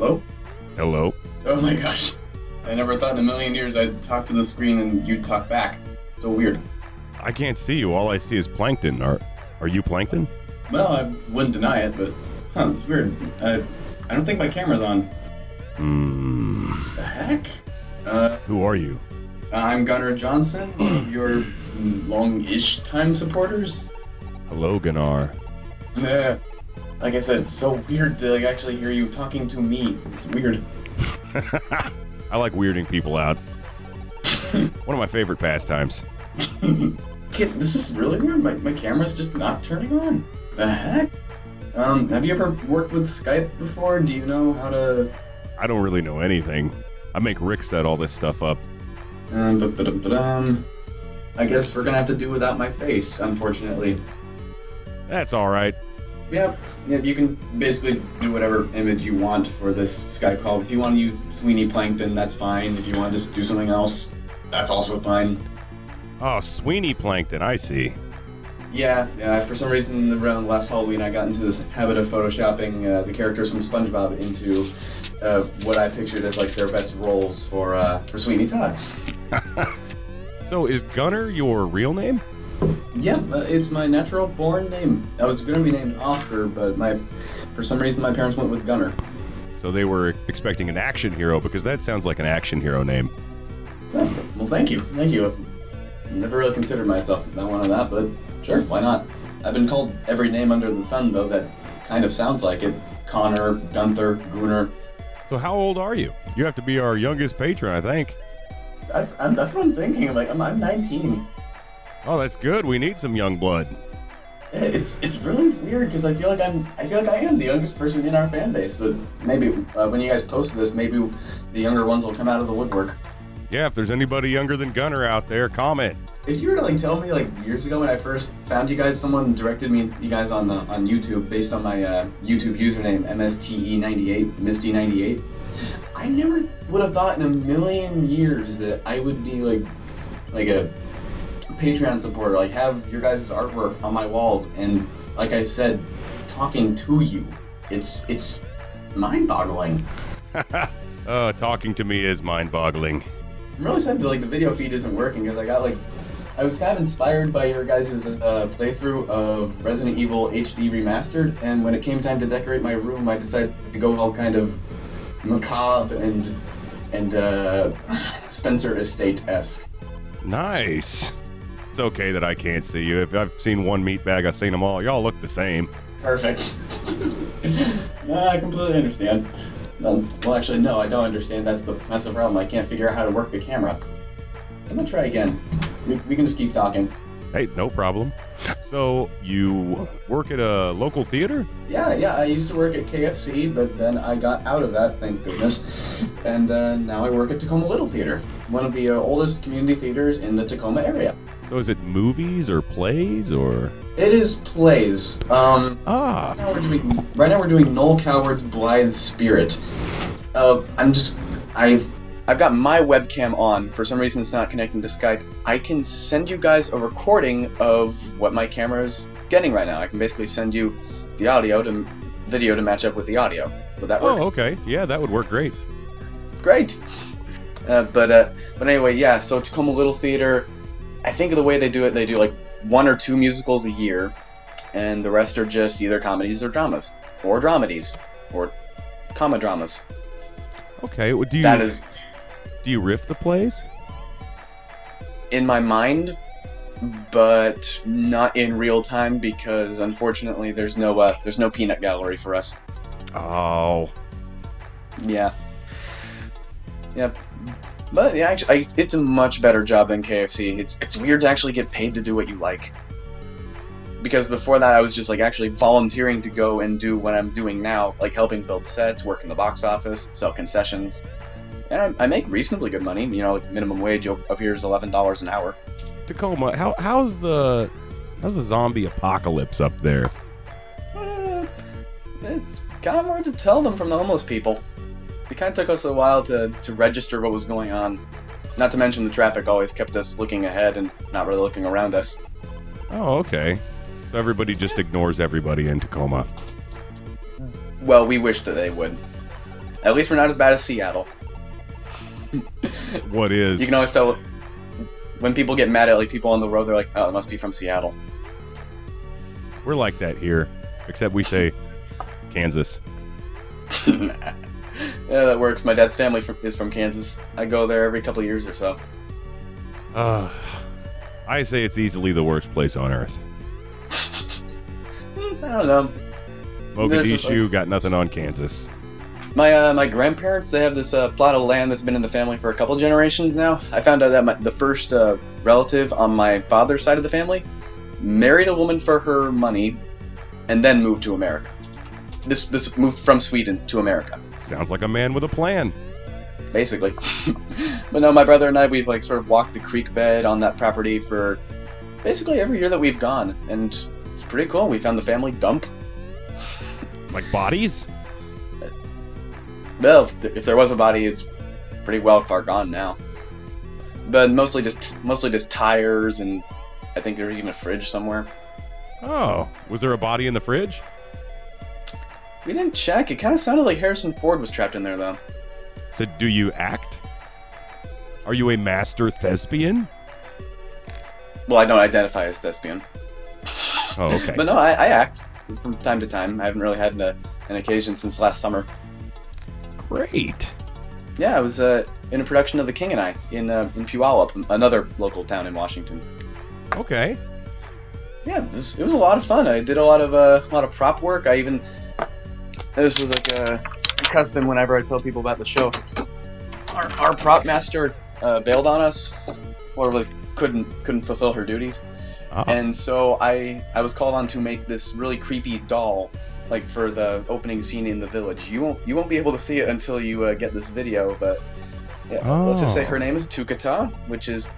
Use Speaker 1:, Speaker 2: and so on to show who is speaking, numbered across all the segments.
Speaker 1: Hello?
Speaker 2: Hello?
Speaker 1: Oh my gosh. I never thought in a million years I'd talk to the screen and you'd talk back. So weird.
Speaker 2: I can't see you. All I see is plankton. Are you plankton?
Speaker 1: Well, I wouldn't deny it, but it's weird. I don't think my camera's on. The heck?
Speaker 2: Who are you?
Speaker 1: I'm Gunnar Johnson, one of your long-ish time supporters.
Speaker 2: Hello, Gunnar.
Speaker 1: Yeah. Like I said, it's so weird to actually hear you talking to me. It's weird.
Speaker 2: I like weirding people out. One of my favorite pastimes.
Speaker 1: Kid, this is really weird. My camera's just not turning on. The heck? Have you ever worked with Skype before? Do you know how to...
Speaker 2: I don't really know anything. I make Rick set all this stuff up.
Speaker 1: I guess we're gonna have to do without my face, unfortunately.
Speaker 2: That's alright.
Speaker 1: Yep, you can basically do whatever image you want for this Skype call. If you want to use Sweeney Plankton, that's fine. If you want to just do something else, that's also fine.
Speaker 2: Oh, Sweeney Plankton, I see.
Speaker 1: Yeah, for some reason around last Halloween I got into this habit of photoshopping the characters from SpongeBob into what I pictured as like their best roles for Sweeney Todd.
Speaker 2: So is Gunnar your real name?
Speaker 1: Yeah, it's my natural born name. I was going to be named Oscar, but for some reason my parents went with Gunnar.
Speaker 2: So they were expecting an action hero, because that sounds like an action hero name.
Speaker 1: Well, thank you. I've never really considered myself that one of that, but sure, why not? I've been called every name under the sun, though, that kind of sounds like it. Connor, Gunther, Gunnar.
Speaker 2: So how old are you? You have to be our youngest patron, I think.
Speaker 1: That's what I'm thinking. I'm 19.
Speaker 2: Oh, that's good. We need some young blood.
Speaker 1: It's really weird because I feel like I am the youngest person in our fan base. But maybe when you guys post this, maybe the younger ones will come out of the woodwork.
Speaker 2: Yeah, if there's anybody younger than Gunnar out there, comment.
Speaker 1: If you were to tell me years ago when I first found you guys, someone directed you guys on YouTube based on my YouTube username MSTE98 Misty98. I never would have thought in a million years that I would be like a Patreon supporter, have your guys' artwork on my walls, and like I said, talking to you. It's mind-boggling.
Speaker 2: Talking to me is mind-boggling.
Speaker 1: I'm really sad that the video feed isn't working because I was kind of inspired by your guys' playthrough of Resident Evil HD Remastered, and when it came time to decorate my room, I decided to go all kind of macabre and Spencer Estate-esque.
Speaker 2: Nice. It's okay that I can't see you. If I've seen one meatbag, I've seen them all. Y'all look the same.
Speaker 1: Perfect. No, I completely understand. Well, actually, no, I don't understand. That's the problem. I can't figure out how to work the camera. I'm gonna try again. We can just keep talking.
Speaker 2: Hey, no problem. So, you work at a local theater?
Speaker 1: Yeah, I used to work at KFC, but then I got out of that, thank goodness. And now I work at Tacoma Little Theater, one of the oldest community theaters in the Tacoma area.
Speaker 2: So is it movies or plays, or...?
Speaker 1: It is plays. Right now we're doing Noel Coward's Blithe Spirit. I've got my webcam on. For some reason it's not connecting to Skype. I can send you guys a recording of what my camera is getting right now. I can basically send you the video to match up with the audio. Would that work?
Speaker 2: Oh, okay. Yeah, that would work great.
Speaker 1: Great. But anyway, yeah, so Tacoma Little Theater, I think the way they do it, they do 1 or 2 musicals a year, and the rest are just either comedies or dramas, or dramedies, or comma dramas.
Speaker 2: Okay, well, do you riff the plays?
Speaker 1: In my mind, but not in real time because unfortunately there's no peanut gallery for us.
Speaker 2: Oh.
Speaker 1: Yeah. Yep. But yeah, actually, it's a much better job than KFC. It's weird to actually get paid to do what you like. Because before that, I was just actually volunteering to go and do what I'm doing now, helping build sets, work in the box office, sell concessions. And I make reasonably good money. Minimum wage up here is $11 an hour.
Speaker 2: Tacoma, how's the zombie apocalypse up there?
Speaker 1: It's kind of hard to tell them from the homeless people. It kind of took us a while to register what was going on. Not to mention the traffic always kept us looking ahead and not really looking around us.
Speaker 2: Oh, okay. So everybody just ignores everybody in Tacoma.
Speaker 1: Well, we wish that they would. At least we're not as bad as Seattle.
Speaker 2: What is?
Speaker 1: You can always tell when people get mad at like people on the road. They're like, "Oh, it must be from Seattle."
Speaker 2: We're like that here, except we say Kansas.
Speaker 1: Yeah, that works. My dad's family is from Kansas. I go there every couple of years or so.
Speaker 2: I say it's easily the worst place on earth.
Speaker 1: I don't know.
Speaker 2: Mogadishu got nothing on Kansas.
Speaker 1: My grandparents, they have this plot of land that's been in the family for a couple generations now. I found out that the first relative on my father's side of the family married a woman for her money and then moved to America. This moved from Sweden to America.
Speaker 2: Sounds like a man with a plan.
Speaker 1: Basically. But no, my brother and I, we've like sort of walked the creek bed on that property for basically every year that we've gone, and it's pretty cool. We found the family dump.
Speaker 2: Like bodies?
Speaker 1: Well, if there was a body, it's pretty well far gone now. But mostly just tires, and I think there's even a fridge somewhere.
Speaker 2: Oh, was there a body in the fridge?
Speaker 1: We didn't check. It kind of sounded like Harrison Ford was trapped in there, though.
Speaker 2: So do you act? Are you a master thespian?
Speaker 1: Well, I don't identify as thespian.
Speaker 2: Oh, okay.
Speaker 1: But no, I act from time to time. I haven't really had an occasion since last summer.
Speaker 2: Great.
Speaker 1: Yeah, I was in a production of The King and I in Puyallup, another local town in Washington.
Speaker 2: Okay.
Speaker 1: Yeah, it was a lot of fun. I did a lot of prop work. This was like a custom whenever I tell people about the show. Our prop master bailed on us, or like couldn't fulfill her duties, and so I was called on to make this really creepy doll, like for the opening scene in the village. You won't be able to see it until you get this video, but yeah, let's just say her name is Tukata, which is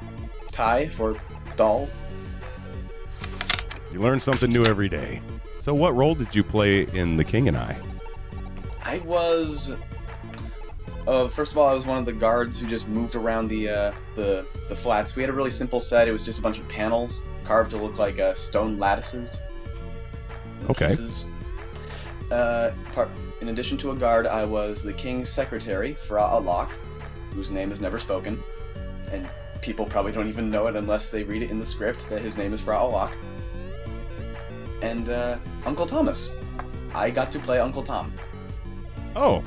Speaker 1: Thai for doll.
Speaker 2: You learn something new every day. So what role did you play in The King and I?
Speaker 1: I was first of all, I was one of the guards who just moved around the flats. We had a really simple set. It was just a bunch of panels carved to look like stone lattices.
Speaker 2: Okay.
Speaker 1: In addition to a guard, I was the king's secretary, Fra Alak, whose name is never spoken, and people probably don't even know it unless they read it in the script that his name is Fra Alak. And Uncle Thomas. I got to play Uncle Tom.
Speaker 2: Oh.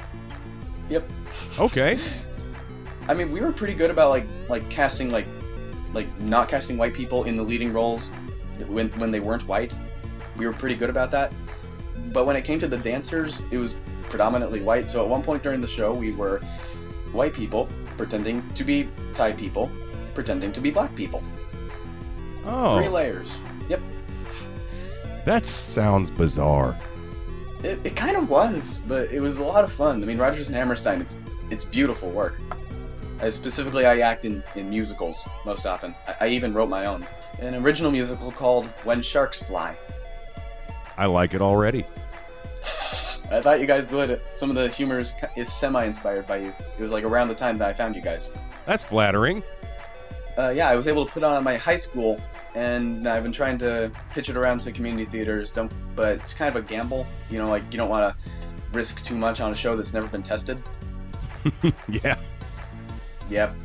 Speaker 1: Yep.
Speaker 2: Okay.
Speaker 1: I mean, we were pretty good about like casting like not casting white people in the leading roles when they weren't white. We were pretty good about that. But when it came to the dancers, it was predominantly white. So at one point during the show, we were white people pretending to be Thai people, pretending to be black people.
Speaker 2: Oh.
Speaker 1: 3 layers. Yep.
Speaker 2: That sounds bizarre.
Speaker 1: It kind of was, but it was a lot of fun. I mean, Rodgers and Hammerstein, it's beautiful work. Specifically, I act in musicals most often. I even wrote my own. An original musical called When Sharks Fly.
Speaker 2: I like it already.
Speaker 1: I thought you guys would. Some of the humor is semi-inspired by you. It was like around the time that I found you guys.
Speaker 2: That's flattering.
Speaker 1: Yeah, I was able to put on at my high school, and I've been trying to pitch it around to community theaters, but it's kind of a gamble. You know, like, you don't want to risk too much on a show that's never been tested.
Speaker 2: Yeah.
Speaker 1: Yep.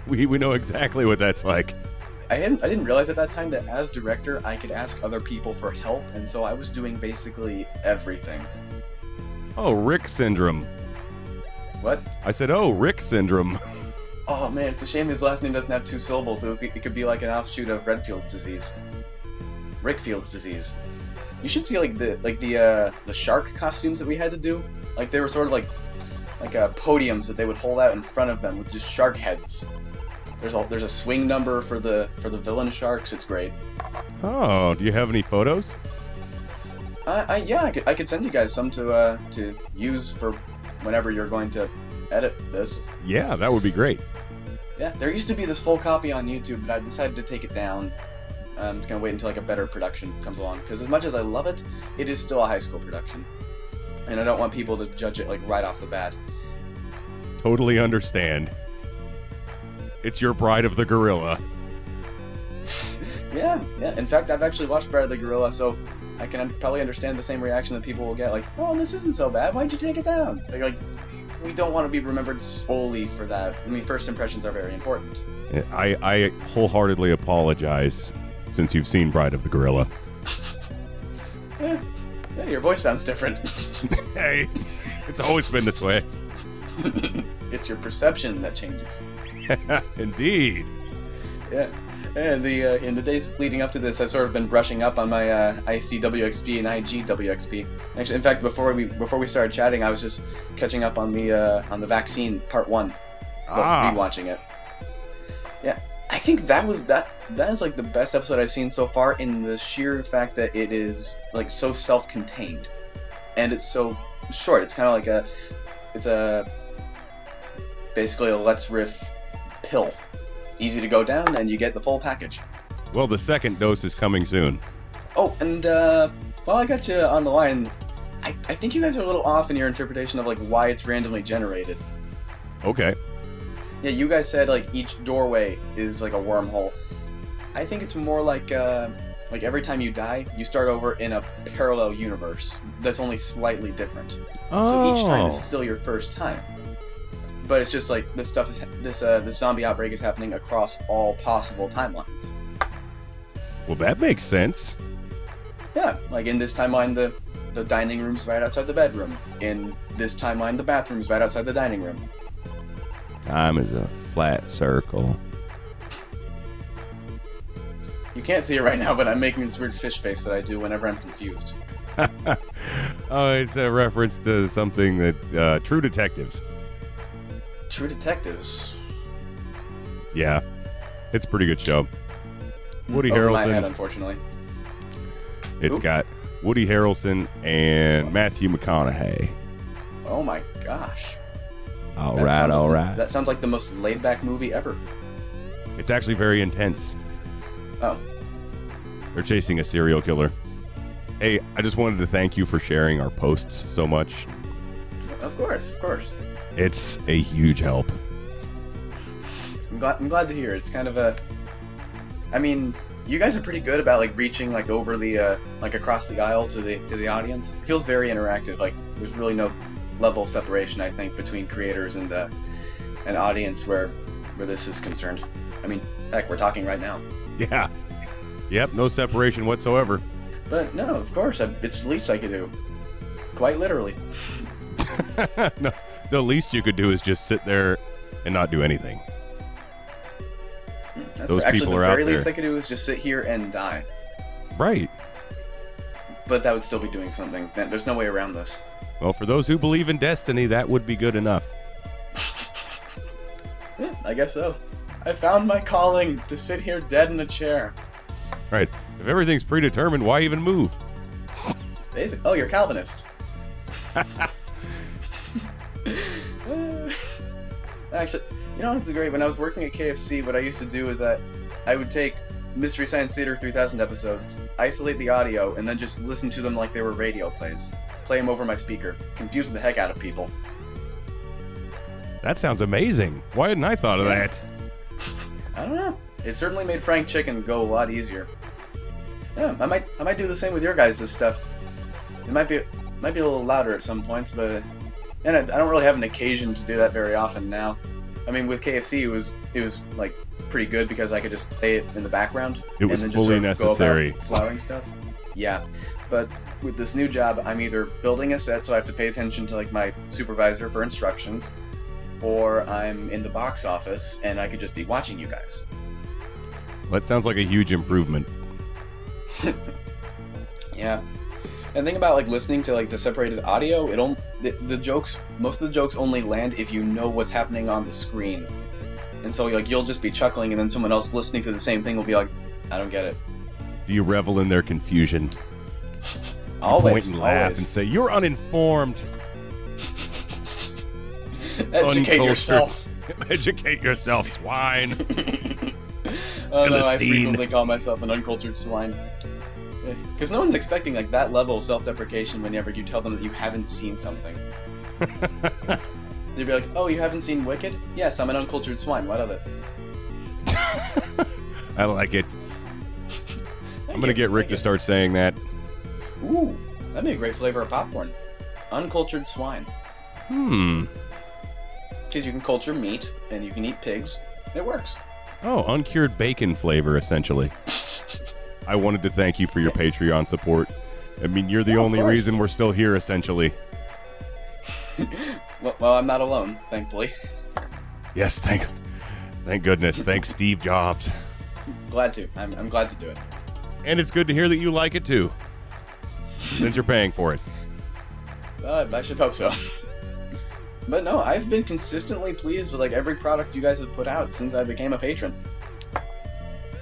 Speaker 2: We know exactly what that's like.
Speaker 1: I didn't realize at that time that as director, I could ask other people for help, and so I was doing basically everything.
Speaker 2: Oh, Rick syndrome.
Speaker 1: What?
Speaker 2: I said, oh, Rick syndrome.
Speaker 1: Oh man, it's a shame his last name doesn't have 2 syllables. It could be like an offshoot of Redfield's disease. Rickfield's disease. You should see like the shark costumes that we had to do. Like they were sort of like podiums that they would hold out in front of them with just shark heads. There's a swing number for the villain sharks. It's great.
Speaker 2: Oh, do you have any photos?
Speaker 1: Yeah, I could send you guys some to use for whenever you're going to edit this.
Speaker 2: Yeah, that would be great.
Speaker 1: Yeah, there used to be this full copy on YouTube, but I decided to take it down. I'm just gonna wait until like a better production comes along, because as much as I love it, it is still a high school production, and I don't want people to judge it like right off the bat.
Speaker 2: Totally understand. It's your Bride of the Gorilla.
Speaker 1: Yeah. In fact, I've actually watched Bride of the Gorilla, so I can probably understand the same reaction that people will get, like, "Oh, this isn't so bad. Why'd you take it down?" Like we don't want to be remembered solely for that. I mean, first impressions are very important.
Speaker 2: I wholeheartedly apologize since you've seen Bride of the Gorilla.
Speaker 1: Yeah, your voice sounds different.
Speaker 2: Hey, it's always been this way.
Speaker 1: It's your perception that changes.
Speaker 2: Indeed.
Speaker 1: Yeah. And in the days leading up to this, I've sort of been brushing up on my ICWXP and IGWXP. Actually, in fact, before we started chatting, I was just catching up on the vaccine part 1, rewatching it. Yeah, I think that is like the best episode I've seen so far, in the sheer fact that it is like so self-contained, and it's so short. It's kind of like it's basically a Let's Riff pill. Easy to go down, and you get the full package.
Speaker 2: Well, the second dose is coming soon.
Speaker 1: Oh, and while I got you on the line, I think you guys are a little off in your interpretation of like why it's randomly generated.
Speaker 2: Okay.
Speaker 1: Yeah, you guys said like each doorway is like a wormhole. I think it's more like every time you die, you start over in a parallel universe that's only slightly different.
Speaker 2: Oh.
Speaker 1: So each time is still your first time. But it's just like this zombie outbreak is happening across all possible timelines.
Speaker 2: Well, that makes sense.
Speaker 1: Yeah, like in this timeline, the dining room's right outside the bedroom. In this timeline, the bathroom's right outside the dining room.
Speaker 2: Time is a flat circle.
Speaker 1: You can't see it right now, but I'm making this weird fish face that I do whenever I'm confused.
Speaker 2: Oh, it's a reference to something that True Detectives.
Speaker 1: True Detectives.
Speaker 2: Yeah, it's a pretty good show. Woody
Speaker 1: Over
Speaker 2: Harrelson.
Speaker 1: my head, unfortunately.
Speaker 2: It's got Woody Harrelson and Matthew McConaughey.
Speaker 1: Oh my gosh.
Speaker 2: All right.
Speaker 1: That sounds like the most laid-back movie ever.
Speaker 2: It's actually very intense.
Speaker 1: Oh.
Speaker 2: They're chasing a serial killer. Hey, I just wanted to thank you for sharing our posts so much.
Speaker 1: Of course.
Speaker 2: It's a huge help.
Speaker 1: I'm glad to hear. It's kind of a... I mean, you guys are pretty good about like reaching like over the like across the aisle to the audience. It feels very interactive. Like there's really no level of separation, I think, between creators and an audience where this is concerned. I mean, heck, we're talking right now.
Speaker 2: Yeah. Yep, no separation whatsoever.
Speaker 1: But no, of course, it's the least I could do. Quite literally.
Speaker 2: No, the least you could do is just sit there and not do anything. Those people are out there. Actually, the very least
Speaker 1: I could do is just sit here and die.
Speaker 2: Right.
Speaker 1: But that would still be doing something. There's no way around this.
Speaker 2: Well, for those who believe in destiny, that would be good enough.
Speaker 1: Yeah, I guess so. I found my calling to sit here dead in a chair.
Speaker 2: Right. If everything's predetermined, why even move?
Speaker 1: Basic. Oh, you're Calvinist. Actually, you know what's great? When I was working at KFC, what I used to do is that I would take Mystery Science Theater 3000 episodes, isolate the audio, and then just listen to them like they were radio plays. Play them over my speaker. Confuse the heck out of people.
Speaker 2: That sounds amazing. Why hadn't I thought of that?
Speaker 1: I don't know. It certainly made Frank Chicken go a lot easier. Yeah, I might do the same with your guys' stuff. It might be a little louder at some points, but and I don't really have an occasion to do that very often now. I mean, with KFC, it was like pretty good because I could just play it in the background.
Speaker 2: It was
Speaker 1: and then
Speaker 2: fully
Speaker 1: just
Speaker 2: necessary.
Speaker 1: Go about flowering stuff. Yeah, but with this new job, I'm either building a set, so I have to pay attention to like my supervisor for instructions, or I'm in the box office and I could just be watching you guys.
Speaker 2: That sounds like a huge improvement.
Speaker 1: Yeah. And the thing about like listening to like the separated audio, the jokes, most of the jokes only land if you know what's happening on the screen. And so like you'll just be chuckling and then someone else listening to the same thing will be like, I don't get it.
Speaker 2: Do you revel in their confusion?
Speaker 1: Always.
Speaker 2: Point and laugh and say, you're uninformed.
Speaker 1: Educate yourself.
Speaker 2: Educate yourself, swine.
Speaker 1: Oh no, I frequently call myself an uncultured swine. Because no one's expecting like that level of self-deprecation whenever you tell them that you haven't seen something. They'd be like, oh, you haven't seen Wicked? Yes, I'm an uncultured swine. What of it?
Speaker 2: I like it. I'm going to get Rick to start saying that.
Speaker 1: Ooh, that'd be a great flavor of popcorn. Uncultured swine. Because you can culture meat, and you can eat pigs. It works.
Speaker 2: Oh, uncured bacon flavor, essentially. I wanted to thank you for your Patreon support. I mean, you're the only reason we're still here, essentially.
Speaker 1: Well, I'm not alone, thankfully.
Speaker 2: Yes, thank goodness. Thanks, Steve Jobs.
Speaker 1: Glad to. I'm glad to do it.
Speaker 2: And it's good to hear that you like it, too. Since you're paying for it.
Speaker 1: I should hope so. But no, I've been consistently pleased with like every product you guys have put out since I became a patron.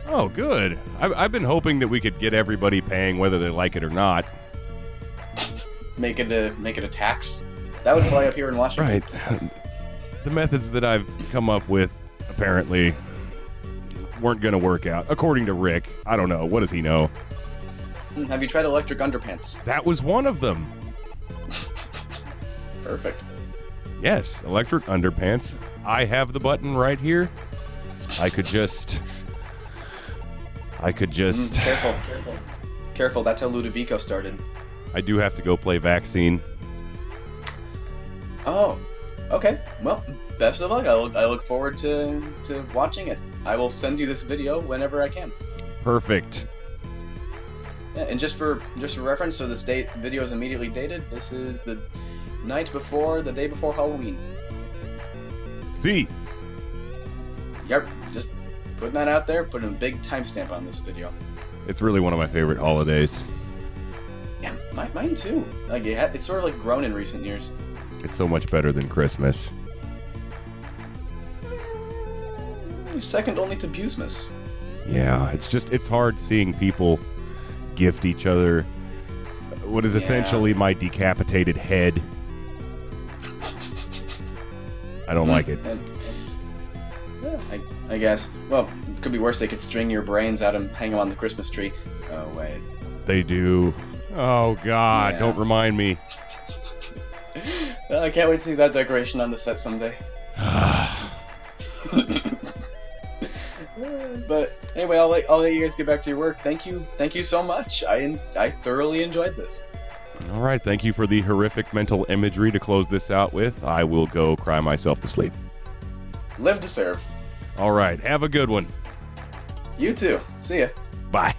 Speaker 2: Oh, good. I've been hoping that we could get everybody paying whether they like it or not.
Speaker 1: Make it a tax. That would fly up here in Washington.
Speaker 2: Right. The methods that I've come up with apparently weren't going to work out. According to Rick. I don't know. What does he know?
Speaker 1: Have you tried electric underpants?
Speaker 2: That was one of them.
Speaker 1: Perfect.
Speaker 2: Yes, electric underpants. I have the button right here. I could just...
Speaker 1: Careful, that's how Ludovico started.
Speaker 2: I do have to go play Vaccine.
Speaker 1: Oh, okay. Well, best of luck. I look forward to watching it. I will send you this video whenever I can.
Speaker 2: Perfect.
Speaker 1: Yeah, and just for reference, so this video is immediately dated. This is the day before Halloween.
Speaker 2: See.
Speaker 1: Yep, just putting that out there, putting a big timestamp on this video.
Speaker 2: It's really one of my favorite holidays.
Speaker 1: Yeah, mine too. Like it's sort of like grown in recent years.
Speaker 2: It's so much better than Christmas.
Speaker 1: Second only to Busemas.
Speaker 2: Yeah, it's hard seeing people gift each other what is essentially my decapitated head. I don't like it.
Speaker 1: I guess. Well, it could be worse. They could string your brains out and hang them on the Christmas tree. Oh, wait.
Speaker 2: They do. Oh, God.
Speaker 1: Yeah.
Speaker 2: Don't remind me.
Speaker 1: I can't wait to see that decoration on the set someday. But anyway, I'll let you guys get back to your work. Thank you so much. I thoroughly enjoyed this.
Speaker 2: All right, thank you for the horrific mental imagery to close this out with. I will go cry myself to sleep.
Speaker 1: Live to serve.
Speaker 2: All right, have a good one.
Speaker 1: You too. See ya.
Speaker 2: Bye.